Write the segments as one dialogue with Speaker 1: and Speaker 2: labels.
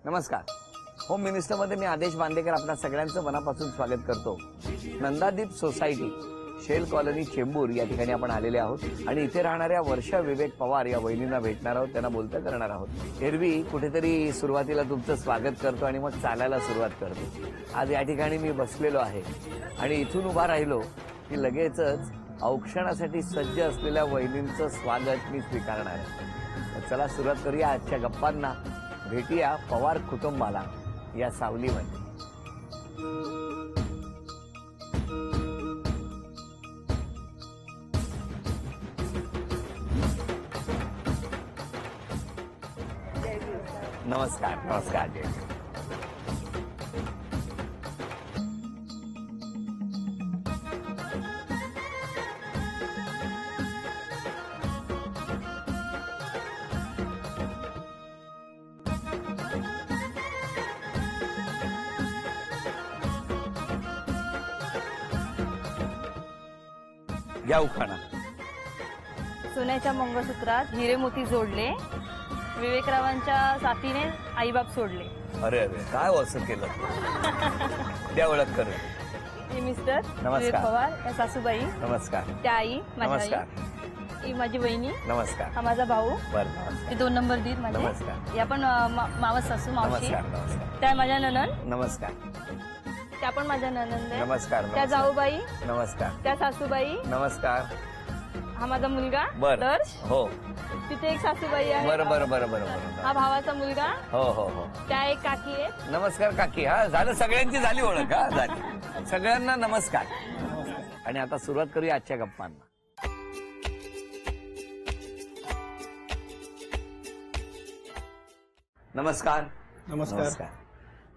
Speaker 1: नमस्कार. होम मिनिस्टरमध्ये मी आदेश बांदेकर आपल्या सगळ्यांचं मनापासून स्वागत करतो. नंदादीप सोसायटी, शेल कॉलनी, चेंबूर या ठिकाणी आपण आलेले आहोत आणि इथे राहणाऱ्या वर्षा विवेक पवार या वहिनींना भेटणार आहोत, त्यांना बोलतं करणार आहोत. एरवी कुठेतरी सुरुवातीला तुमचं स्वागत करतो आणि मग चालायला सुरुवात करतो. आज या ठिकाणी मी बसलेलो आहे आणि इथून उभा राहिलो की लगेचच औक्षणासाठी सज्ज असलेल्या वहिनींचं स्वागत मी स्वीकारणार आहे. चला सुरुवात करूया आजच्या गप्पांना. भेटूया पवार कुटुंबाला या सावलीमध्ये. नमस्कार. नमस्कार. घ्या उखाणा.
Speaker 2: सोन्याच्या मंगळसूत्रात हिरे मोती जोडले, विवेकरावांच्या साथीने आईबाप सोडले.
Speaker 1: अरे अरे काय असं केलं. द्या ओळख करून.
Speaker 2: हे मिस्टर
Speaker 1: नमस्कार.
Speaker 2: विवेक पवार, त्या सासूबाई,
Speaker 1: नमस्कार.
Speaker 2: त्या आई माझी
Speaker 1: नमस्कार.
Speaker 2: आई, ही माझी वहिनी,
Speaker 1: नमस्कार.
Speaker 2: हा माझा भाऊ,
Speaker 1: बरं. नमस्कार.
Speaker 2: हे 2 नंबर दीर माझे.
Speaker 1: नमस्कार.
Speaker 2: या पण मावस सासू मावशी,
Speaker 1: नमस्कार. नमस्कार.
Speaker 2: त्या माझ्या ननंद,
Speaker 1: नमस्कार.
Speaker 2: त्या पण माझ्या ननंद आहे.
Speaker 1: नमस्कार.
Speaker 2: त्या जाऊबाई,
Speaker 1: नमस्कार.
Speaker 2: त्या सासूबाई,
Speaker 1: नमस्कार.
Speaker 2: हा माझा मुलगा
Speaker 1: बर.
Speaker 2: दर्श,
Speaker 1: हो.
Speaker 2: तिथे एक सासूबाई आहे.
Speaker 1: बरं बरं बरं बरं बरं.
Speaker 2: हा भावाचा मुलगा,
Speaker 1: हो हो हो.
Speaker 2: त्या एक काकी आहे.
Speaker 1: नमस्कार काकी. हा झालं, सगळ्यांची झाली ओळख. हा झाली. सगळ्यांना नमस्कार. आणि आता सुरुवात करूया आजच्या गप्पांना. नमस्कार.
Speaker 3: नमस्कार.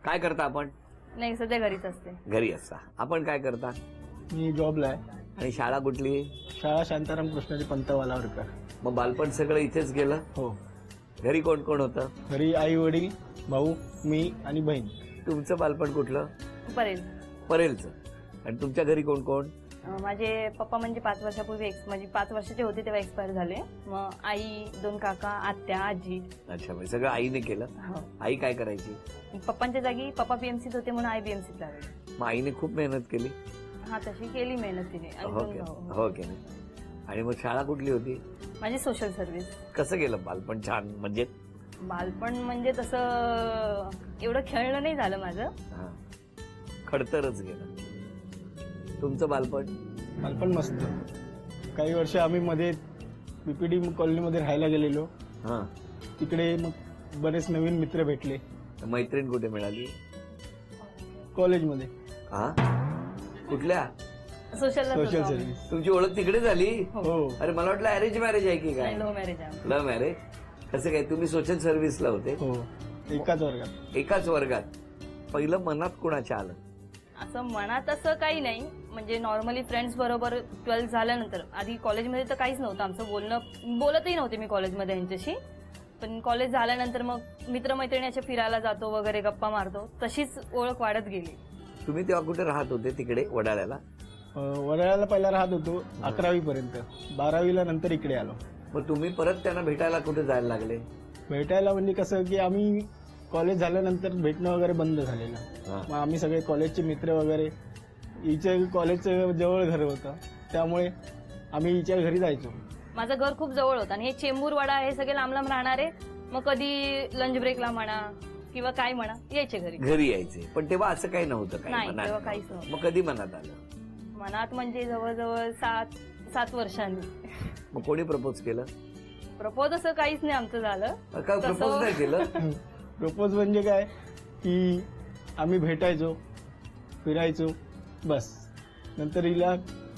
Speaker 1: काय करता आपण?
Speaker 2: नाही, सध्या घरीच असते.
Speaker 1: घरी असता. आपण काय करता?
Speaker 3: मी जॉबला आहे.
Speaker 1: आणि शाळा कुठली?
Speaker 3: शाळा शांताराम कृष्णाजी पंतवालावर.
Speaker 1: मग बालपण सगळं इथेच गेलं?
Speaker 3: हो.
Speaker 1: घरी कोण कोण होतं?
Speaker 3: घरी आई वडील, भाऊ, मी आणि बहीण.
Speaker 1: तुमचं बालपण कुठलं?
Speaker 2: परेल.
Speaker 1: परेलचं. आणि तुमच्या घरी कोण कोण?
Speaker 2: माझे पप्पा म्हणजे 5 वर्षापूर्वी म्हणजे 5 वर्षाचे होते तेव्हा एक्सपायर झाले. मग आई, 2 काका, आत्या, आजी.
Speaker 1: अच्छा, म्हणजे सगळं आईने केलं.
Speaker 2: हो.
Speaker 1: आई काय करायची?
Speaker 2: पप्पांच्या जागी पप्पा बीएमसीत होते म्हणून आई बीएमसीत लागली.
Speaker 1: मग आईने खूप मेहनत केली.
Speaker 2: हा, तशी केली मेहनत तिने. आणि
Speaker 1: हो
Speaker 2: 2
Speaker 1: की
Speaker 2: भाऊ.
Speaker 1: हो की नाही. आणि मग शाळा कुठली होती?
Speaker 2: माझी सोशल सर्व्हिस.
Speaker 1: कसं गेलं बालपण? छान म्हणजे?
Speaker 2: बालपण म्हणजे तसं एवढं खेळणं नाही झालं माझं.
Speaker 1: हा, खडतरच गेलं. तुमचं बालपण?
Speaker 3: बालपण मस्त. काही वर्ष आम्ही मध्ये बीपीडी कॉलनीमध्ये राहायला गेलेलो.
Speaker 1: हा.
Speaker 3: तिकडे मग बरेच नवीन मित्र भेटले.
Speaker 1: मैत्रीण कुठे मिळाली?
Speaker 3: कॉलेजमध्ये.
Speaker 1: हा, कुठल्या?
Speaker 2: Social
Speaker 3: social service.
Speaker 1: तुमची ओळख तिकडे झाली?
Speaker 3: हो.
Speaker 1: अरे मला वाटलं अरेंज मॅरेज आहे की काय?
Speaker 2: लव्ह मॅरेज आहे.
Speaker 1: Love marriage. कसं काय? तुम्ही सोशल सर्व्हिसला होते?
Speaker 3: हो, एकाच वर्गात.
Speaker 1: एकाच वर्गात. पहिलं मनात कुणाच्या आलं?
Speaker 2: असं मनात असं काही नाही. म्हणजे नॉर्मली फ्रेंड्स बरोबर 12th झाल्यानंतर. आधी कॉलेजमध्ये तर काहीच नव्हतं आमचं बोलणं, बोलतही नव्हते मी कॉलेजमध्ये यांच्याशी. पण कॉलेज झाल्यानंतर मग मित्रमैत्रिणी असे फिरायला जातो वगैरे, गप्पा मारतो, तशीच ओळख वाढत गेली.
Speaker 1: तुम्ही तेव्हा कुठे राहत होते? तिकडे वडाळ्याला?
Speaker 3: वडाळ्याला पहिला राहत होतो 11वी पर्यंत. 12वीला नंतर इकडे आलो.
Speaker 1: मग तुम्ही परत त्यांना भेटायला कुठे जायला लागले?
Speaker 3: भेटायला म्हणजे कसं की आम्ही कॉलेज झाल्यानंतर भेटणं वगैरे बंद झालेलं. मग आम्ही सगळे कॉलेजचे मित्र वगैरे, हिच्या कॉलेजचं जवळ घर होतं त्यामुळे आम्ही हिच्या घरी जायचो.
Speaker 2: माझं घर खूप जवळ होतं आणि हे चेंबूर वडा हे सगळे लांब लांब राहणारे. मग कधी लंच ब्रेकला म्हणा किंवा काय म्हणा यायचे घरी.
Speaker 1: घरी यायचे. पण तेव्हा असं काही नव्हतं काही
Speaker 2: नाही,
Speaker 1: मनात?
Speaker 2: तेव्हा काहीच नव्हतं.
Speaker 1: मग कधी मनात आलं?
Speaker 2: मनात म्हणजे जवळजवळ 7 वर्षांनी.
Speaker 1: मग कोणी प्रपोज केलं?
Speaker 2: प्रपोज असं काहीच नाही आमचं झालं.
Speaker 1: काय प्रपोज नाही केलं?
Speaker 3: प्रपोज म्हणजे काय की आम्ही भेटायचो, फिरायचो, बस. नंतर हिला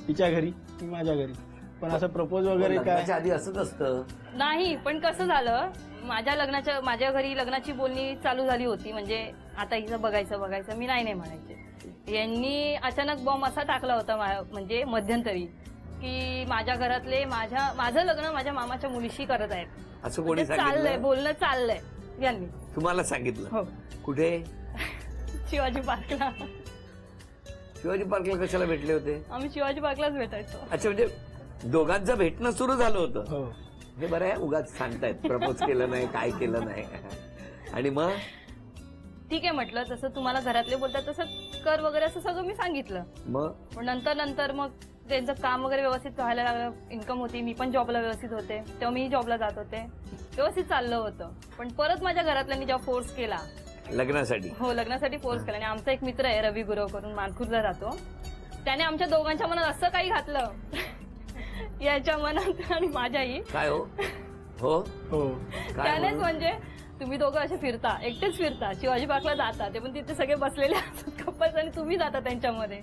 Speaker 3: तिच्या घरी, मी माझ्या घरी. पण असं प्रपोज वगैरे काय
Speaker 1: लग्नाच्या आधी असंच असतं?
Speaker 2: नाही, पण कसं झालं, माझ्या घरी लग्नाची बोलणी चालू झाली होती. म्हणजे आता हिचं बघायचं मी नाही म्हणायचे. यांनी अचानक बॉम्ब असा टाकला होता म्हणजे मध्यंतरी, की माझ्या घरातले माझं लग्न माझ्या मामाच्या मुलीशी करत आहेत.
Speaker 1: असं कोणी
Speaker 2: म्हणजे चाललंय,
Speaker 1: सांगितलं?
Speaker 2: बोलणं चाललंय यांनी.
Speaker 1: तुम्हाला सांगितलं?
Speaker 2: हो.
Speaker 1: कुठे?
Speaker 2: शिवाजी पार्कला.
Speaker 1: शिवाजी पार्कला कशाला भेटले होते?
Speaker 2: आम्ही शिवाजी पार्कलाच भेटायचो.
Speaker 1: अच्छा, म्हणजे दोघांचं भेटणं सुरू झालं होतं?
Speaker 3: हो.
Speaker 1: हे बरं आहे, उगाच सांगतायत प्रपोज केलं नाही, काय केलं नाही. आणि मग
Speaker 2: ठीक आहे म्हटलं, जसं तुम्हाला घरातले बोलतात तसं कर वगैरे असं सगळं मी सांगितलं.
Speaker 1: मग
Speaker 2: पण नंतर मग त्यांचं काम वगैरे व्यवस्थित व्हायला लागलं, इन्कम होती, मी पण जॉबला व्यवस्थित होते, तेव्हा मी जॉबला जात होते, व्यवस्थित चाललं होतं. पण परत माझ्या घरातल्यांनी जेव्हा फोर्स केला,
Speaker 1: लग्नासाठी
Speaker 2: हो लग्नासाठी फोर्स केला. आणि आमचा एक मित्र आहे रवी गुरव करून, मानखुर्दला राहतो, त्याने आमच्या दोघांच्या मनात असं काही घातलं याच्या मनात आणि माझ्याही.
Speaker 1: काय हो हो
Speaker 3: हो
Speaker 1: काय
Speaker 2: त्यानेच
Speaker 1: म्हणून?
Speaker 2: म्हणजे तुम्ही दोघं असे फिरता, एकटेच फिरता, शिवाजी पार्कला जाता, ते पण तिथे सगळे बसलेले असतात कपल्स आणि तुम्ही जाता त्यांच्यामध्ये,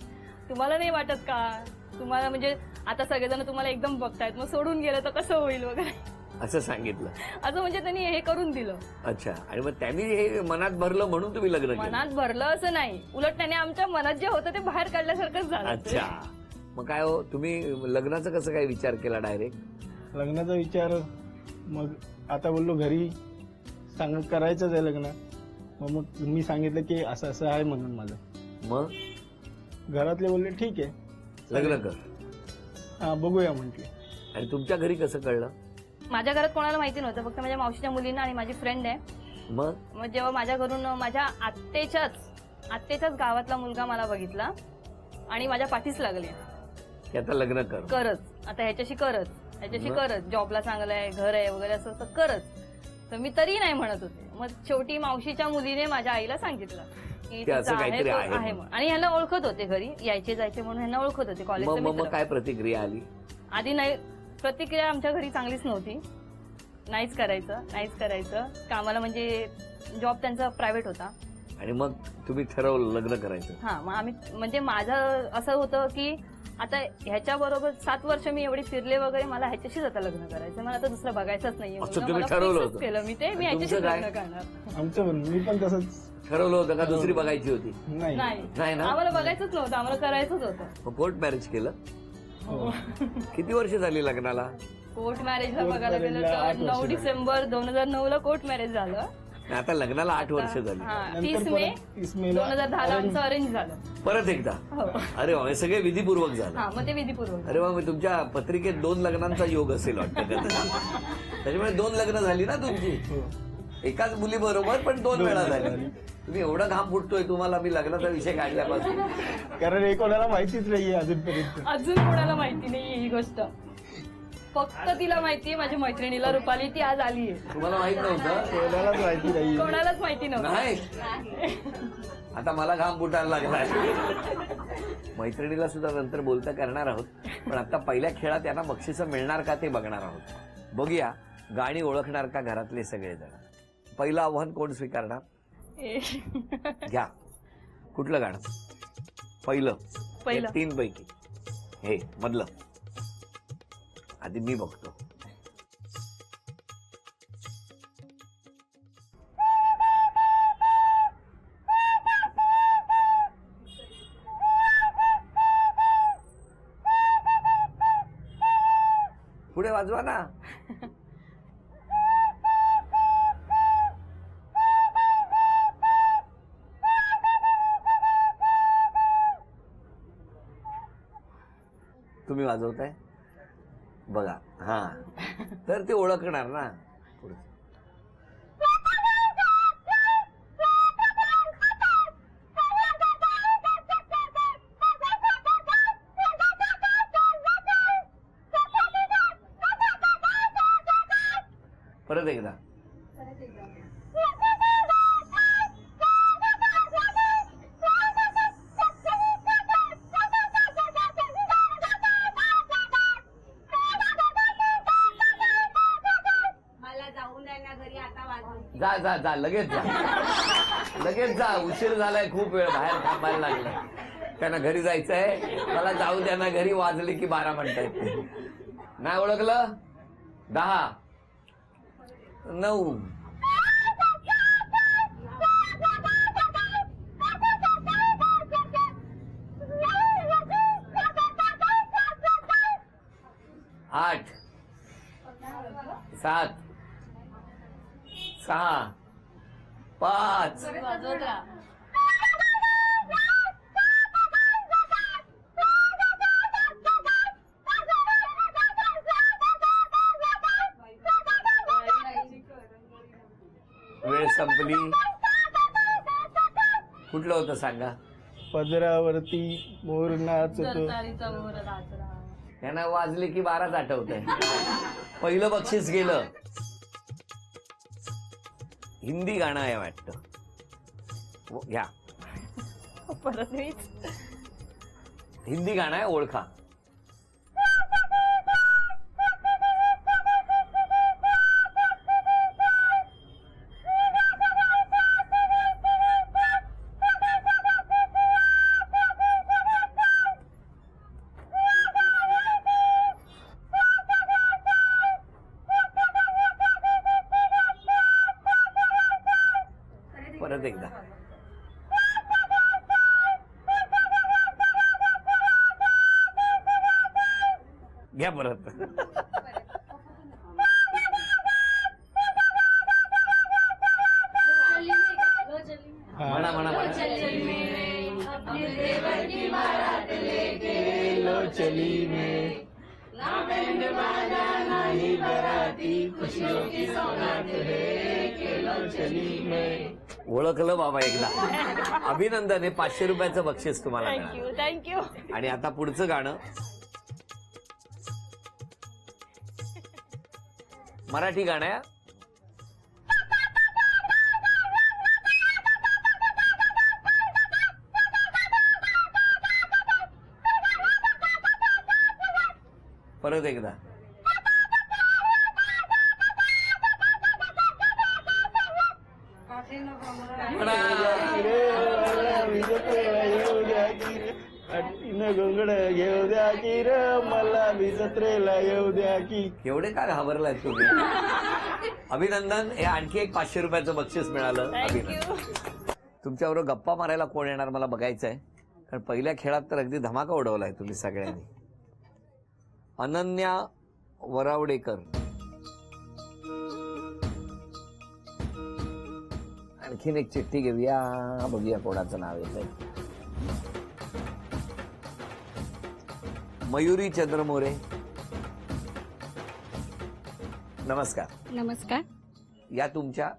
Speaker 2: तुम्हाला नाही वाटत का? तुम्हाला म्हणजे आता सगळेजण तुम्हाला एकदम बघतायत, मग सोडून गेलं तर कसं होईल वगैरे
Speaker 1: असं सांगितलं.
Speaker 2: असं म्हणजे त्यांनी हे करून दिलं.
Speaker 1: अच्छा. आणि मग त्यांनी हे मनात भरलं म्हणून तुम्ही लग्न केलं.
Speaker 2: मनात भरलं असं नाही, उलट त्याने आमच्या मनात जे होतं ते बाहेर काढल्यासारखंच झालं.
Speaker 1: अच्छा. मग काय हो, तुम्ही लग्नाचा कसं काय विचार केला डायरेक्ट?
Speaker 3: लग्नाचा विचार मग आता बोललो घरी करायचंच आहे लग्न. मग मी सांगितलं की असं असं आहे म्हणून माझं.
Speaker 1: मग
Speaker 3: घरातले बोलले ठीक आहे
Speaker 1: लग्न कर.
Speaker 3: हा बघूया म्हटले.
Speaker 1: आणि तुमच्या घरी कसं कळलं?
Speaker 2: माझ्या घरात कोणाला माहिती नव्हतं, फक्त माझ्या मावशीच्या मुलींना आणि माझी फ्रेंड आहे.
Speaker 1: मग
Speaker 2: जेव्हा माझ्या घरून माझ्या आत्तेच्याच गावातला मुलगा मला बघितला आणि माझ्या पाठीच लागले
Speaker 1: की आता लग्न कर.
Speaker 2: करच, आता ह्याच्याशी
Speaker 1: मग?
Speaker 2: करच, जॉबला चांगलं आहे, घर आहे वगैरे असं असं करच. तर मी तरी नाही म्हणत होते. मग शेवटी मावशीच्या मुलीने माझ्या आईला सांगितलं की
Speaker 1: ते असं
Speaker 2: तिचं
Speaker 1: काहीतरी
Speaker 2: तो
Speaker 1: आहे म्हणून.
Speaker 2: म्हणून. आणि ह्यांना ओळखत होते, घरी यायचे जायचे म्हणून ह्यांना ओळखत होते,
Speaker 1: मग
Speaker 2: कॉलेजचे
Speaker 1: मग
Speaker 2: मित्र.
Speaker 1: काय प्रतिक्रिया आली?
Speaker 2: आधी नाही, प्रतिक्रिया आमच्या घरी चांगलीच नव्हती. नाहीच करायचं कामाला, म्हणजे जॉब त्यांचा प्रायव्हेट होता.
Speaker 1: आणि मग तुम्ही ठरवलं लग्न करायचं?
Speaker 2: हा, मग आम्ही म्हणजे माझं असं होतं की आता ह्याच्याबरोबर 7 वर्ष मी एवढी फिरले वगैरे, मला ह्याच्याशीच आता लग्न करायचं, मला आता दुसरं बघायचंच नाहीये.
Speaker 1: असं
Speaker 2: म्हणून
Speaker 1: तुम्ही
Speaker 2: मला
Speaker 1: ठरवलं
Speaker 2: fixच
Speaker 1: होतं?
Speaker 2: केलं मी ते, मी
Speaker 1: आणि
Speaker 2: ह्याच्याशीच
Speaker 1: तुमचं काय?
Speaker 2: लग्न करणार.
Speaker 3: आमचं पण मी पण तसंच
Speaker 1: ठरवलं होतं का दुसरी बघायची होती?
Speaker 3: नाही.
Speaker 1: नाही ना?
Speaker 2: आम्हाला बघायचंच नव्हतं, आम्हाला करायचंच होतं.
Speaker 1: मग कोर्ट मॅरेज केलं?
Speaker 3: हो.
Speaker 1: किती वर्ष झाली लग्नाला?
Speaker 2: कोर्ट मॅरेजला
Speaker 3: कोर्ट
Speaker 2: बघायला गेलं
Speaker 3: मॅरेजला 8
Speaker 2: तर
Speaker 3: वर्ष
Speaker 2: 9
Speaker 3: झाली.
Speaker 2: डिसेंबर 2009 ला कोर्ट मॅरेज झालं.
Speaker 1: आणि आता लग्नाला 8 वर्ष झाली.
Speaker 2: हा,
Speaker 3: नंतर
Speaker 2: 30 मे
Speaker 3: परत 30 मेला
Speaker 2: 2010 ला आमचं अरेंज झालं.
Speaker 1: परत एकदा?
Speaker 2: हो.
Speaker 1: अरे वा, हे सगळे विधीपूर्वक झालं.
Speaker 2: हा, मग ते विधीपूर्वक.
Speaker 1: अरे वा, मग तुमच्या पत्रिकेत 2 लग्नांचा योग असेल वाटतं कदाचित. त्याच्यामुळे 2 लग्न झाली ना तुमची,
Speaker 3: हो.
Speaker 1: एकाच मुली बरोबर पण 2 वेळा झाली.
Speaker 3: झाली.
Speaker 1: तुम्ही एवढा घाम फुटतोय तुम्हाला मी लग्नाचा विषय काढल्यापासून.
Speaker 3: कारण हे कोणाला माहितीच नाहीये अजूनपर्यंत.
Speaker 2: अजून कोणाला माहिती नाहीये ही गोष्ट, फक्त तिला माहितीये, माझ्या मैत्रिणीला रुपाली, ती आज आलीये.
Speaker 1: तुम्हाला माहित नव्हतं?
Speaker 3: कोणालाच माहिती नाहीये.
Speaker 2: कोणालाच माहिती नव्हतं.
Speaker 1: नाही. आता मला घाम फुटायला लागलाय. मैत्रिणीला सुद्धा नंतर बोलता करणार आहोत, पण आता पहिल्या खेळात त्यांना बक्षिसं मिळणार का ते बघणार आहोत. बघूया गाणी ओळखणार का घरातले सगळेजण. पहिलं आव्हान कोण स्वीकारणार? घ्या. कुठलं गाणं? पहिलं 3 पैकी हे मधलं. आधी मी बघतो. पुढे वाजवा ना. तुम्ही वाजवताय बघा. हा, तर ते ओळखणार ना. पुढे परत एकदा. जा जा जा, लगेच जा, लगेच जा. उशीर झालाय, खूप वेळ बाहेर थांबायला लागलाय. त्यांना घरी जायचंय. मला जाऊ द्या ना घरी, वाजले की 12 म्हणतायत. नाही ओळखलं? 10 9 8 7 6 5
Speaker 2: वाजवत राहा.
Speaker 1: वेळ संपली. कुठलं होतं सांगा.
Speaker 3: पदरावरती मोर नाचतो.
Speaker 2: जरतारीचा मोर नाचला.
Speaker 1: त्यांना वाजले की 12च आठवतंय. पहिलं बक्षीस गेलं. हिंदी गाणं आहे वाटतं. घ्या.
Speaker 2: परत मीच.
Speaker 1: हिंदी गाणं आहे, ओळखा. परत एकदा. घ्या परत. म्हणा म्हणा म्हणा.
Speaker 3: लो चली में नहीं बराती खुशियों की सौगात है के लो चली में.
Speaker 1: ओळखलं बाबा एकदा. अभिनंदन. हे 500 रुपयाचं बक्षीस तुम्हाला मिळालं.
Speaker 2: थँक्यू.
Speaker 1: आणि आता पुढचं गाणं मराठी गाणं आहे. परत एकदा.
Speaker 3: गोंगड घेऊ द्या की र मला बी जत्रेला येऊ द्या की.
Speaker 1: एवढे काय घाबरलाय तुम्ही. अभिनंदन. हे आणखी एक 500 रुपयाचं बक्षीस मिळालं. अभिनंदन. तुमच्याबरोबर गप्पा मारायला कोण येणार मला बघायचं आहे. कारण पहिल्या खेळात तर अगदी धमाका उडवलाय तुम्ही सगळ्यांनी. अनन्या वरावडेकर. आणखीन एक चिठ्ठी घेऊया. बघूया कोणाचं नाव येतंय. मयुरी चंद्रमोरे. नमस्कार.
Speaker 4: नमस्कार.
Speaker 1: या तुमच्या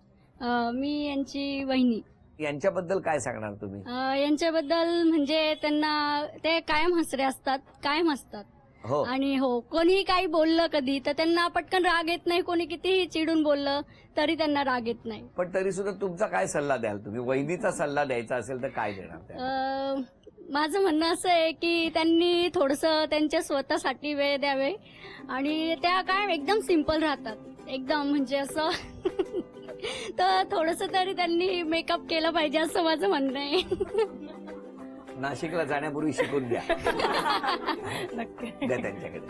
Speaker 4: मी यांची वहिनी.
Speaker 1: यांच्याबद्दल काय सांगणार तुम्ही.
Speaker 4: यांच्याबद्दल म्हणजे त्यांना ते कायम हसरे असतात, कायम हसतात.
Speaker 1: हो.
Speaker 4: आणि हो, कोणीही काही बोललं कधी तर त्यांना पटकन राग येत नाही. कोणी कितीही चिडून बोललं तरी त्यांना राग येत नाही.
Speaker 1: पण तरी सुद्धा तुमचा काय सल्ला द्याल तुम्ही. वहिनीचा सल्ला द्यायचा असेल तर काय देणार त्या?
Speaker 4: माझं म्हणणं असं आहे की त्यांनी थोडंसं त्यांच्या स्वतःसाठी वेळ द्यावे. आणि त्या काय एकदम सिंपल राहतात. एकदम म्हणजे असं तर थोडंसं तरी त्यांनी मेकअप केलं पाहिजे असं माझं म्हणणं आहे.
Speaker 1: नाशिकला जाण्यापूर्वी शिकून द्या. द्या त्यांच्याकडे.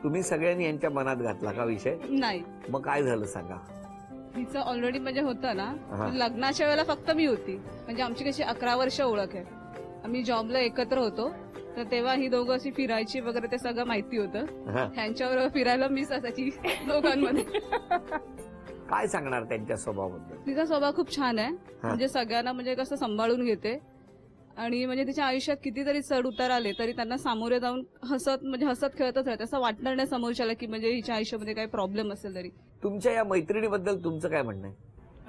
Speaker 1: तुम्ही सगळ्यांनी यांच्या मनात घातला का विषय.
Speaker 5: नाही.
Speaker 1: मग काय झालं सांगा.
Speaker 5: तिचं ऑलरेडी म्हणजे होतं
Speaker 1: हा.
Speaker 5: ना. लग्नाच्या वेळेला फक्त मी होती. म्हणजे आमची कशी 11 वर्ष ओळख आहे. आम्ही जॉबला एकत्र होतो. तर तेव्हा ही दोघं अशी फिरायची वगैरे ते सगळं माहिती होतं.
Speaker 1: हा.
Speaker 5: ह्यांच्याबरोबर फिरायला मीच असायची दोघांमध्ये.
Speaker 1: काय सांगणार त्यांच्या स्वभावाबद्दल.
Speaker 5: तिचा स्वभाव खूप छान आहे. म्हणजे सगळ्यांना म्हणजे कसं सांभाळून घेते. आणि म्हणजे तिच्या आयुष्यात कितीतरी चढ उतार आले तरी त्यांना सामोरे जाऊन हसत खेळतच राहते. असं वाटणार नाही समोरच्याला की म्हणजे हिच्या आयुष्यामध्ये काही प्रॉब्लेम असेल तरी.
Speaker 1: तुमच्या या मैत्रिणीबद्दल तुमचं काय म्हणणं आहे.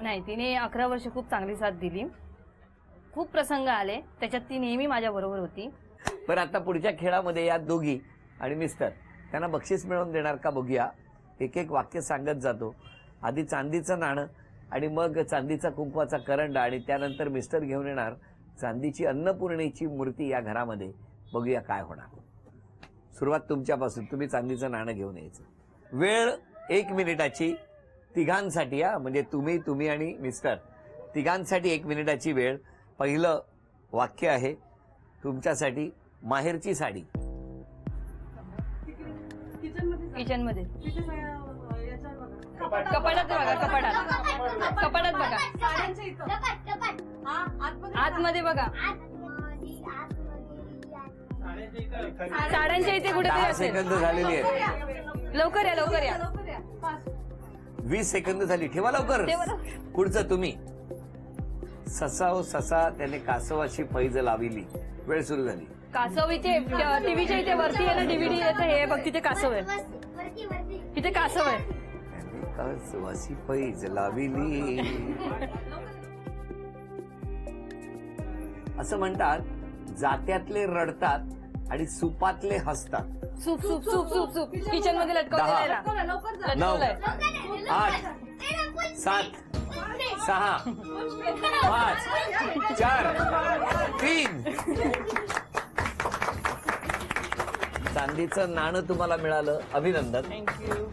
Speaker 2: नाही, तिने 11 वर्ष खूप चांगली साथ दिली. खूप प्रसंग आले त्याच्यात ती नेहमी माझ्या बरोबर होती.
Speaker 1: बरं, आता पुढच्या खेळामध्ये या दोघी आणि मिस्टर त्यांना बक्षीस मिळवून देणार का बघूया. एक एक वाक्य सांगत जातो. आधी चांदीचं नाणं आणि मग चांदीचा कुंकवाचा करंडा आणि त्यानंतर मिस्टर घेऊन येणार चांदीची अन्नपूर्णेची मूर्ती या घरामध्ये. बघूया काय होणार. सुरुवात तुमच्यापासून. तुम्ही चांदीचं नाणं घेऊन यायचं. वेळ 1 मिनिटाची तिघांसाठी. म्हणजे तुम्ही आणि मिस्टर तिघांसाठी 1 मिनिटाची वेळ. पहिलं वाक्य आहे तुमच्यासाठी. माहेरची साडी.
Speaker 2: किचन मध्ये कपाटात बघा. कपाटात बघा. आतमध्ये बघा. साड्यांच्या इथे कुठे
Speaker 1: 10 सेकंद झालेली आहेत.
Speaker 2: लवकर या.
Speaker 1: 20 सेकंद झाली. ठेवा लवकर. पुढचं तुम्ही. ससाव ससा त्याने कासवाची पैज लाविली. वेळ सुरू झाली.
Speaker 2: कासव इथे टीव्हीच्या इथे वरती आहे ना डीव्हीडी येतं हे बघ तिथे कासव आहे. तिथे कासव आहे.
Speaker 1: त्याने कासवाची पैज लाविली. असं म्हणतात जात्यातले रडतात आणि सुपातले हसतात.
Speaker 2: Soup soup soup soup soup kitchen मध्ये लटकवलेलं आहे ना.
Speaker 1: 9
Speaker 2: लटकवलंय.
Speaker 1: 8 7 6 5 4 3 चांदीचं नाणं तुम्हाला मिळालं, अभिनंदन.
Speaker 2: थँक्यू.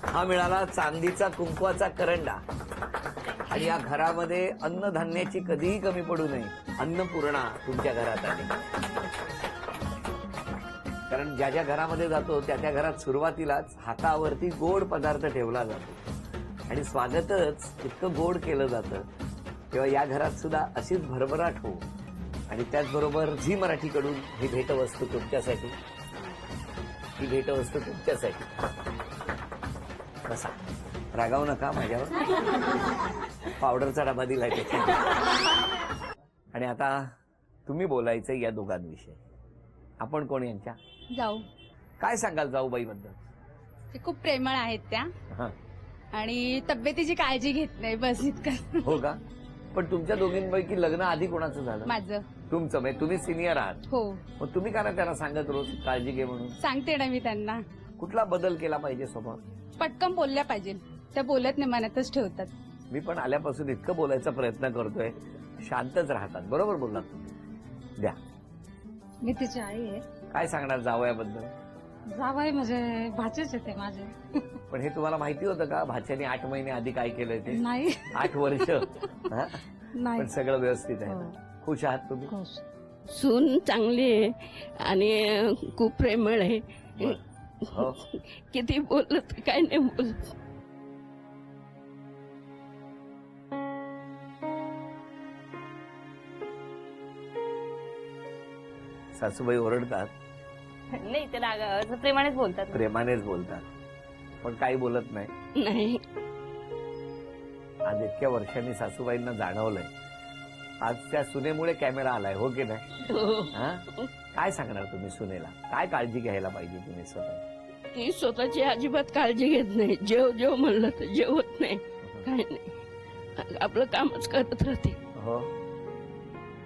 Speaker 1: हा मिळाला चांदीचा कुंकवाचा करंडा. आणि या घरामध्ये अन्नधान्याची कधीही कमी पडू नये, अन्नपूर्णा तुमच्या घरात आली. कारण ज्या ज्या घरामध्ये जातो त्या त्या घरात सुरुवातीलाच हातावरती गोड पदार्थ ठेवला जातो आणि स्वागतच इतकं गोड केलं जातं. तेव्हा या घरात सुद्धा अशीच भरभराट हो. आणि त्याचबरोबर झी मराठीकडून ही भेटवस्तू तुमच्यासाठी, ही भेटवस्तू तुमच्यासाठी. बसा, रागावू नका माझ्यावर, पावडरचा डबा दिलाय त्याच्यात. आणि आता तुम्ही बोलायचं या दोघांविषयी. आपण कोण यांच्या?
Speaker 6: जाऊ
Speaker 1: काय सांगाल जाऊबाई बद्दल?
Speaker 6: ते खूप प्रेमळ आहेत त्या
Speaker 1: हा,
Speaker 6: आणि तब्येतीची काळजी घेत नाही, बस इतकं.
Speaker 1: हो का? पण तुमच्या दोघींपैकी लग्न आधी कोणाचं झालं?
Speaker 6: माझं.
Speaker 1: तुमचं. म्हणजे तुम्ही सिनियर आहात,
Speaker 6: हो,
Speaker 1: मग तुम्ही का ना त्यांना सांगत रोज काळजी घे म्हणून?
Speaker 6: सांगते ना मी त्यांना.
Speaker 1: कुठला बदल केला पाहिजे स्वभाव?
Speaker 6: पटकन बोलल्या पाहिजे, त्या बोलत नाही, मनातच ठेवतात.
Speaker 1: मी पण आल्यापासून इतकं बोलायचा प्रयत्न करतोय, शांतच राहतात. बरोबर बोललात. द्या,
Speaker 7: मी तिची आई आहे.
Speaker 1: काय सांगणार जावयाबद्दल?
Speaker 7: जावई म्हणजे भाचेच येते माझे.
Speaker 1: पण हे तुम्हाला माहिती होतं का भाच्याने 8 महिने आधी काय केलंय ते?
Speaker 7: नाही
Speaker 1: 8 वर्ष. हा?
Speaker 7: नाही
Speaker 1: पण सगळं व्यवस्थित आहे
Speaker 7: हो.
Speaker 1: ना? खुश आहात तुम्ही?
Speaker 7: खुश.
Speaker 8: सून चांगली आहे आणि खूप प्रेमळ आहे.
Speaker 1: हो.
Speaker 8: किती बोलत काय नाही बोलत.
Speaker 1: सासूबाई ओरडतात,
Speaker 2: नाही ते असं प्रेमानेच बोलतात.
Speaker 1: प्रेमानेच बोलतात, पण काही बोलत नाही.
Speaker 8: नाही
Speaker 1: आज इतक्या वर्षांनी सासूबाईंना जाणवलंय, आज त्या सुनेमुळे कॅमेरा आलाय, हो की नाही?
Speaker 8: हो.
Speaker 1: हा? काय सांगणार तुम्ही सुनेला? काय काळजी घ्यायला पाहिजे तुम्ही स्वतः?
Speaker 8: ती स्वतःची अजिबात काळजी घेत नाही. जेव म्हणलं तर जेवत नाही, काय नाही, आपलं कामच करत राहते.
Speaker 1: हो.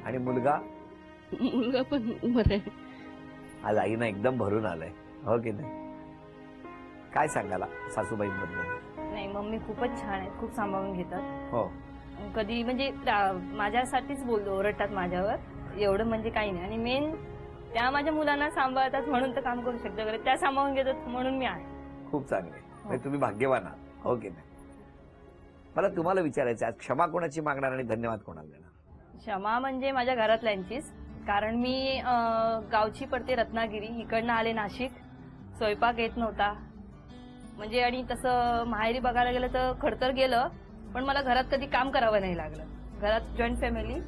Speaker 1: आणि मुलगा?
Speaker 8: मुलगा पण बरं आहे.
Speaker 1: आज आईनं एकदम भरून आलंय, हो की नाही? काय सांगाला सासूबाईंबद्दल?
Speaker 2: नाही मम्मी खूपच छान आहेत, खूप सांभाळून घेतात.
Speaker 1: हो.
Speaker 2: कधी म्हणजे माझ्यासाठीच ओरडतात माझ्यावर, एवढं म्हणजे काही नाही. आणि मेन त्या माझ्या मुलांना सांभाळतात म्हणून तर काम करू शकतो वगैरे, त्या सांभाळून घेतात म्हणून मी आहे.
Speaker 1: खूप चांगले. म्हणजे तुम्ही भाग्यवान आहात, हो की नाही? मला तुम्हाला विचारायचं, आज क्षमा कोणाची मागणार आणि धन्यवाद कोणाला देणार?
Speaker 2: क्षमा म्हणजे माझ्या घरातल्यांचीच, कारण मी गावची पडते रत्नागिरी, इकडनं आले नाशिक, स्वयंपाक येत नव्हता म्हणजे. आणि तसं माहेरी बघायला गेलं तर खडतर गेलं, पण मला घरात कधी काम करावं नाही लागलं. घरात जॉईंट फॅमिली,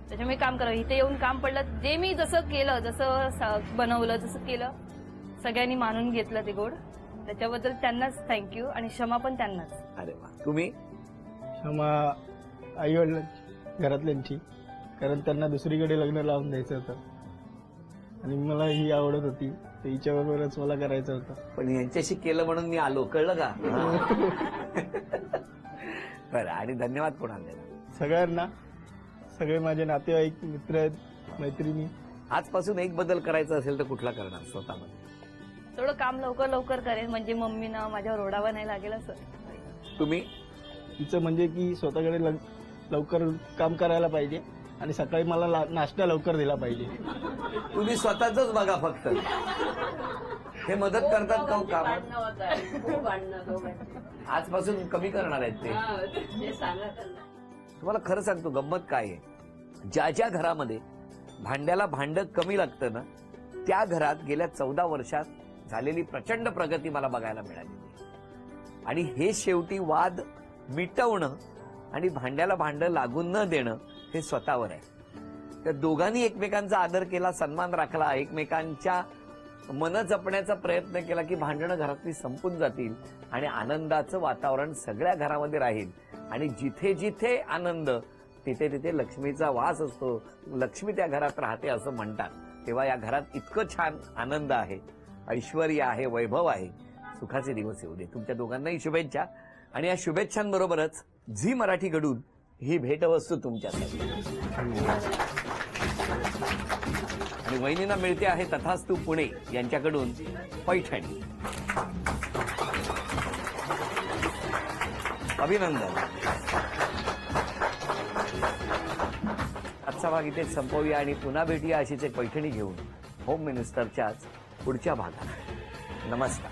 Speaker 2: त्याच्यामुळे काम करावं. इथे येऊन काम पडलं, जे मी जसं केलं, जसं बनवलं, जसं केलं, सगळ्यांनी मानून घेतलं ते गोड. त्याच्याबद्दल त्यांनाच थँक्यू. आणि क्षमा पण त्यांनाच.
Speaker 1: अरे वा. तुम्ही?
Speaker 3: क्षमा आई वडील घरातल्यांची, कारण त्यांना दुसरीकडे लग्न लावून द्यायचं होतं आणि मला ही आवडत होती, तर हिच्याबरोबरच मला करायचं होतं.
Speaker 1: पण यांच्याशी केलं म्हणून मी आलो, कळलं का? बरं. आणि धन्यवाद कोणाला देणार?
Speaker 3: सगळ्यांना, सगळे माझे नातेवाईक, मित्र आहेत, मैत्रिणी.
Speaker 1: आजपासून एक बदल करायचा असेल तर कुठला करणार स्वतःमध्ये?
Speaker 2: थोडं काम लवकर करेन, म्हणजे मम्मीनं माझ्यावर ओरडावं नाही लागेल असं.
Speaker 1: तुम्ही?
Speaker 3: तिचं म्हणजे की स्वतःकडे लवकर काम करायला पाहिजे आणि सकाळी मला नाश्ता लवकर दिला पाहिजे.
Speaker 1: तुम्ही स्वतःच बघा फक्त. हे मदत करतात का काम? आजपासून कमी करणार आहेत ते. तुम्हाला खरं सांगतो, गंमत काय आहे, ज्या ज्या घरामध्ये भांड्याला भांड कमी लागतं ना, त्या घरात गेल्या 14 वर्षात झालेली प्रचंड प्रगती मला बघायला मिळाली. आणि हे शेवटी वाद मिटवणं आणि भांड्याला भांड लागून न देणं हे स्वतःवर आहे. त्या दोघांनी एकमेकांचा आदर केला, सन्मान राखला, एकमेकांच्या मन जपण्याचा प्रयत्न केला की भांडणं घरातली संपून जातील आणि आनंदाचं वातावरण सगळ्या घरामध्ये राहील. आणि जिथे जिथे आनंद तिथे तिथे लक्ष्मीचा वास असतो, लक्ष्मी त्या घरात राहते असं म्हणतात. तेव्हा या घरात इतकं छान आनंद आहे, ऐश्वर्य आहे, वैभव आहे. सुखाचे दिवस येऊ दे. तुमच्या दोघांनाही शुभेच्छा. आणि या शुभेच्छांबरोबरच झी मराठीकडून ही भेटवस्तू तुमच्यासाठी. आणि वहिनींना मिळते आहे तथास्तू पुणे यांच्याकडून पैठणी. अभिनंदन. आजचा भाग इथेच संपवूया आणि पुन्हा भेटूया अशीच एक पैठणी घेऊन होम मिनिस्टरच्याच पुढच्या भागात. नमस्कार.